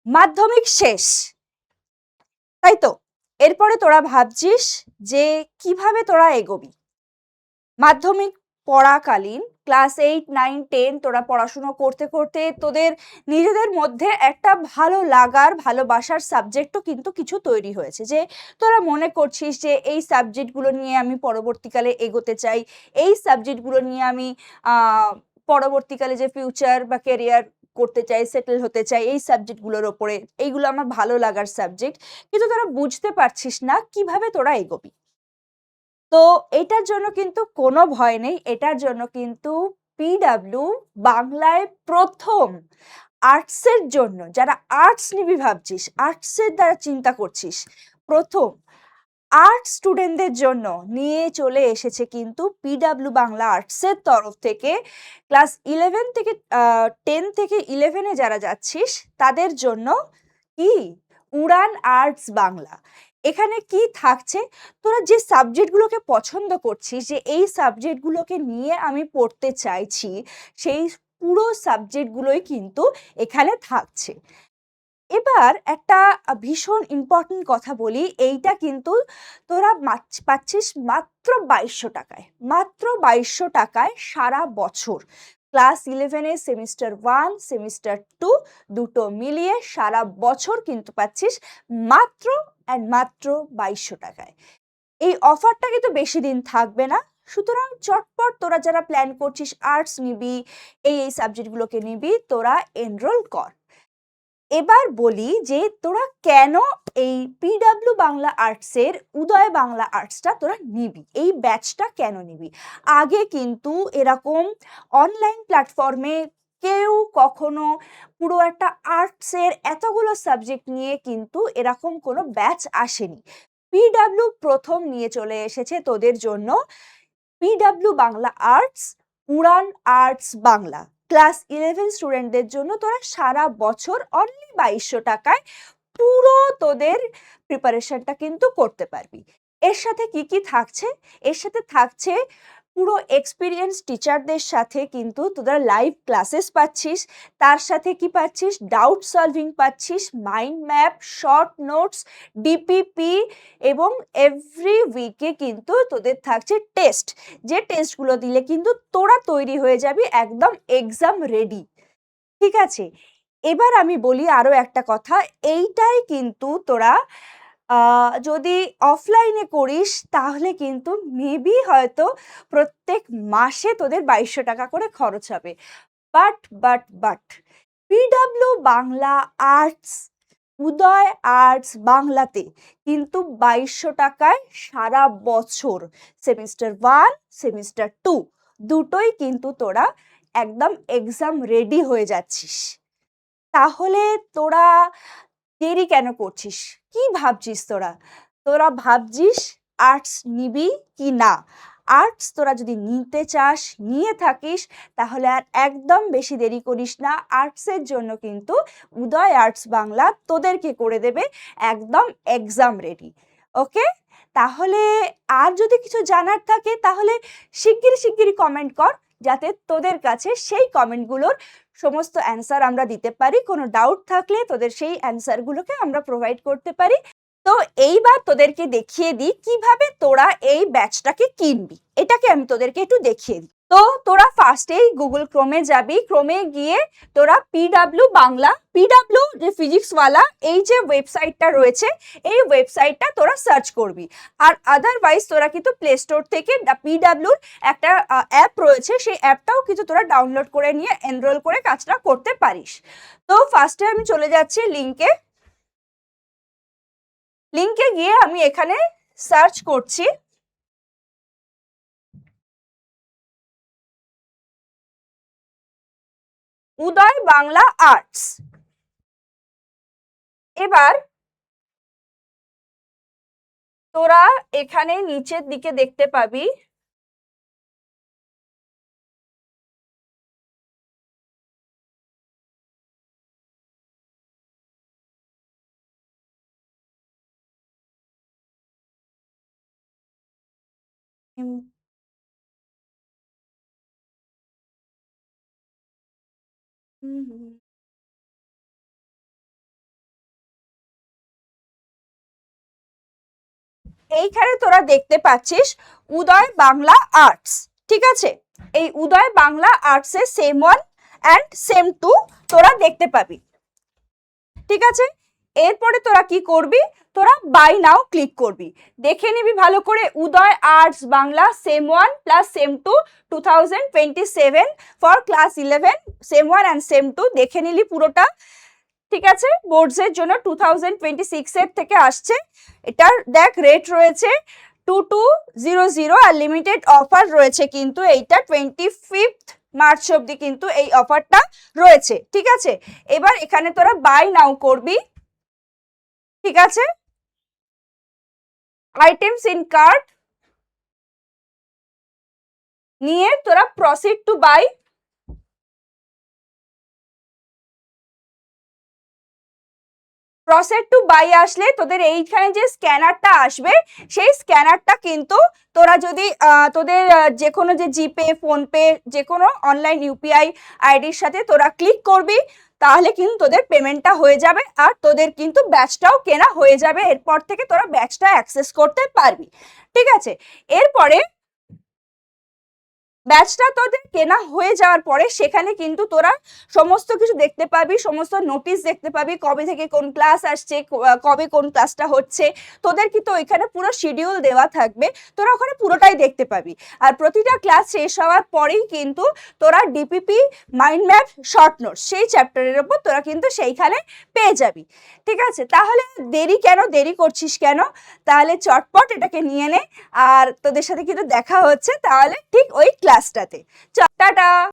মাধ্যমিক শেষ, তাই তো? এরপরে তোরা ভাবছিস যে কিভাবে তোরা এগোবি। মাধ্যমিক পড়াকালীন ক্লাস 8, 9, 10 তোরা পড়াশুনো করতে করতে তোদের নিজেদের মধ্যে একটা ভালো লাগার ভালোবাসার সাবজেক্টও কিন্তু কিছু তৈরি হয়েছে, যে তোরা মনে করছিস যে এই সাবজেক্টগুলো নিয়ে আমি পরবর্তীকালে এগোতে চাই, এই সাবজেক্টগুলো নিয়ে আমি পরবর্তীকালে যে ফিউচার বা কেরিয়ার করতে চাই, সেটেল হতে চাই এই সাবজেক্টগুলোর ওপরে, এইগুলো আমার ভালো লাগার সাবজেক্ট, কিন্তু তোরা বুঝতে পারছিস না কিভাবে তোরা এগোবি। তো এটার জন্য কিন্তু কোনো ভয় নেই। এটার জন্য কিন্তু পিডাব্লিউ বাংলায় ১ম আর্টসের জন্য, যারা আর্টস নিবি ভাবছিস, আর্টসের দ্বারা চিন্তা করছিস, ১ম আর্টস স্টুডেন্টদের জন্য নিয়ে চলে এসেছে কিন্তু পিডাব্লিউ বাংলা আর্টসের তরফ থেকে ক্লাস 11 থেকে 10 থেকে 11 এ যারা যাচ্ছিস তাদের জন্য কি উড়ান আর্টস বাংলা। এখানে কি থাকছে, তোরা যে সাবজেক্টগুলোকে পছন্দ করছিস, যে এই সাবজেক্টগুলোকে নিয়ে আমি পড়তে চাইছি, সেই পুরো সাবজেক্টগুলোই কিন্তু এখানে থাকছে। এবার একটা ভীষণ ইম্পর্টেন্ট কথা বলি, এইটা কিন্তু তোরা পাচ্ছিস মাত্র ২২০০ টাকায়। মাত্র ২২০০ টাকায় সারা বছর। ক্লাস 11 এর সেমিস্টার 1, সেমিস্টার 2 দুটো মিলিয়ে সারা বছর কিন্তু পাচ্ছিস মাত্র মাত্র ২২০০ টাকায়। এই অফারটা কিন্তু বেশি দিন থাকবে না। সুতরাং চটপট তোরা যারা প্ল্যান করছিস আর্টস নিবি, এই সাবজেক্টগুলোকে নিবি, তোরা এনরোল কর। এবার বলি যে তোরা কেন এই পিডাব্লিউ বাংলা আর্টসের উদয় বাংলা আর্টসটা তোরা নিবি, এই ব্যাচটা কেন নিবি। আগে কিন্তু এরকম অনলাইন প্ল্যাটফর্মে কেউ কখনো পুরো একটা আর্টসের এতগুলো সাবজেক্ট নিয়ে কিন্তু এরকম কোনো ব্যাচ আসেনি। পিডাব্লিউ প্রথম নিয়ে চলে এসেছে তোদের জন্য পিডাব্লিউ বাংলা আর্টস, উড়ান আর্টস বাংলা। ক্লাস 11 স্টুডেন্টদের জন্য তোরা সারা বছর অনলি ২২০০ টাকায় পুরো তোদের প্রিপারেশনটা কিন্তু করতে পারবি। এর সাথে কি কি থাকছে, এর সাথে থাকছে পুরো এক্সপিরিয়েন্স টিচারদের সাথে কিন্তু তোরা লাইভ ক্লাসেস পাচ্ছিস, তার সাথে কি পাচ্ছিস, ডাউট সলভিং পাচ্ছিস, mind map, short notes, DPP, এবং এভরি উইকে কিন্তু তোদের থাকছে টেস্ট, যে টেস্টগুলো দিলে কিন্তু তোরা তৈরি হয়ে যাবি একদম এক্সাম রেডি। ঠিক আছে? এবার আমি বলি আরো একটা কথা, এইটাই কিন্তু তোরা যদি অফলাইনে করিস তাহলে কিন্তু মেবি হয়তো প্রত্যেক মাসে তোদের ২২০০ টাকা করে খরচ হবে। But PW Bangla arts, Uday arts বাংলাতে কিন্তু ২২০০ টাকায় সারা বছর সেমিস্টার 1, সেমিস্টার 2 দুটোই কিন্তু তোরা একদম এক্সাম রেডি হয়ে যাচ্ছিস। তাহলে তোরা দেরি কেন করছিস? কি ভাবছিস তোরা? তোরা ভাবছিস আর্টস নিবি কি না? আর্টস তোরা যদি নিতে চাস, নিয়ে থাকিস, তাহলে আর একদম বেশি দেরি করিস না। আর্টসের জন্য কিন্তু উদয় আর্টস বাংলা তোদেরকে করে দেবে একদম এক্সাম রেডি। ওকে? তাহলে আর যদি কিছু জানার থাকে তাহলে শিগগিরই কমেন্ট কর, যাতে তোদের কাছে সেই কমেন্টগুলোর সমস্ত অ্যান্সার আমরা দিতে পারি। কোনো ডাউট থাকলে তোদের সেই অ্যান্সারগুলোকে আমরা প্রোভাইড করতে পারি। তো এইবার তোদেরকে দেখিয়ে দিই কিভাবে তোরা এই ব্যাচটাকে কিনবি। এটাকে আমি তোদেরকে একটু দেখিয়ে দিই। তো তোরা ফার্স্টেই গুগল ক্রোমে যাবি, ক্রোমে গিয়ে তোরা পিডাব্লিউ বাংলা, পিডাব্লিউ যে ফিজিক্সওয়ালা এই যে ওয়েবসাইটটা রয়েছে, এই ওয়েবসাইটটা তোরা সার্চ করবি। আর আদারওয়াইজ তোরা কিন্তু প্লে স্টোর থেকে পিডাব্লিউর একটা অ্যাপ রয়েছে, সেই অ্যাপটাও কিন্তু তোরা ডাউনলোড করে নিয়ে এনরোল করে কাজটা করতে পারিস। তো ফার্স্টে আমি চলে যাচ্ছি লিঙ্কে। লিঙ্কে গিয়ে আমি এখানে সার্চ করছি উদয় বাংলা আর্টস। এবার তোরা এখানে নিচের দিকে দেখতে পাবি এইখানে তোরা দেখতে পাচ্ছিস উদয় বাংলা আর্টস, ঠিক আছে? এই উদয় বাংলা আর্টসে সেম 1 অ্যান্ড সেম 2 তোরা দেখতে পাবি, ঠিক আছে? এরপরে তোরা কি করবি, তোরা বাই নাও ক্লিক করবি। দেখে নিবি ভালো করে, Uday arts Bangla sem 1 plus sem 2 2027 for class 11 sem 1 and sem 2 দেখে নিলি পুরোটা, ঠিক আছে? বোর্ডসের জন্য 2026 এর থেকে আসছে। এটার দেখ রেট রয়েছে 2200 আর লিমিটেড অফার রয়েছে, কিন্তু এইটা 25 মার্চ অবধি কিন্তু এই অফারটা রয়েছে, ঠিক আছে? এবার এখানে তোরা বাই নাও করবি, ঠিক আছে? আইটেমস ইন কার্ট নিয়ে তোরা proceed to buy, proceed to buy আসলে তোদের এইখানে যে স্ক্যানারটা আসবে সেই স্ক্যানারটা কিন্তু তোরা যদি তোদের যে কোনো যে জিপে ফোনপে যে কোনো অনলাইন ইউপিআই আইডির সাথে তোরা ক্লিক করবি, তাহলে কিন্তু তোদের পেমেন্টটা হয়ে যাবে আর তোদের কিন্তু ব্যাচটাও কেনা হয়ে যাবে। এরপর থেকে তোরা ব্যাচটা অ্যাক্সেস করতে পারবি, ঠিক আছে? এরপরে ব্যাচটা তোদের কেনা হয়ে যাওয়ার পরে সেখানে কিন্তু তোরা সমস্ত কিছু দেখতে পাবি, সমস্ত নোটিশ দেখতে পাবি, কবে থেকে কোন ক্লাস আসছে, কবে কোন ক্লাসটা হচ্ছে, তোদের কিন্তু ওইখানে পুরো শিডিউল দেওয়া থাকবে, তোরা ওখানে পুরোটাই দেখতে পাবি। আর প্রতিটা ক্লাস শেষ হওয়ার পরেই কিন্তু তোরা DPP mind map short note সেই চ্যাপ্টারের ওপর তোরা কিন্তু সেইখানে পেয়ে যাবি, ঠিক আছে? তাহলে দেরি করছিস কেন? তাহলে চটপট এটাকে নিয়ে নে, আর তোদের সাথে কিন্তু দেখা হচ্ছে তাহলে ঠিক ওই ক্লাসটাতে। টাটা।